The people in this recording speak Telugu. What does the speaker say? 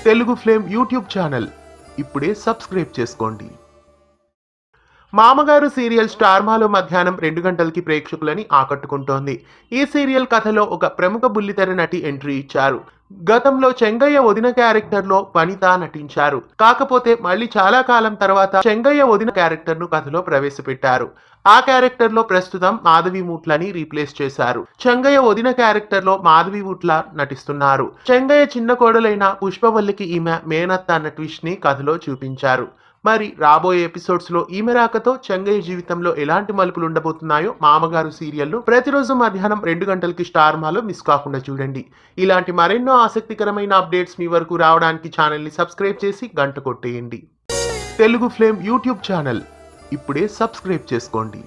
తెలుగు ఫ్లేమ్ యూట్యూబ్ ఛానల్ ఇప్పుడే సబ్స్క్రైబ్ చేసుకోండి. మామగారు సీరియల్ స్టార్మాలో మధ్యాహ్నం 2 గంటలకి ప్రేక్షకులని ఆకట్టుకుంటోంది. ఈ సీరియల్ కథలో ఒక ప్రముఖ బుల్లితెర నటి ఎంట్రీ ఇచ్చారు. గతంలో చెంగయ్య వదిన క్యారెక్టర్ లో వనిత నటించారు. కాకపోతే మళ్ళీ చాలా కాలం తర్వాత చెంగయ్య వదిన క్యారెక్టర్ ను కథలో ప్రవేశపెట్టారు. ఆ క్యారెక్టర్ లో ప్రస్తుతం మాధవి మూట్లని రీప్లేస్ చేశారు. చెంగయ్య వదిన క్యారెక్టర్ లో మాధవి మూట్ల నటిస్తున్నారు. చెంగయ్య చిన్న కోడలైన పుష్పవల్లికి ఈమె మేనత్త అన్న ట్విస్ట్ ని కథలో చూపించారు. మరి రాబోయే ఎపిసోడ్స్ లో ఈమె రాకతో చెంగయ్య జీవితంలో ఎలాంటి మలుపులు ఉండబోతున్నాయో మామగారు సీరియల్ ను ప్రతిరోజు మధ్యాహ్నం 2 గంటలకి స్టార్ మాలో మిస్ కాకుండా చూడండి. ఇలాంటి మరెన్నో ఆసక్తికరమైన అప్డేట్స్ మీ వరకు రావడానికి ఛానల్ ని సబ్స్క్రైబ్ చేసి గంట కొట్టేయండి. తెలుగు ఫ్లేమ్ యూట్యూబ్ ఛానల్ ఇప్పుడే సబ్స్క్రైబ్ చేసుకోండి.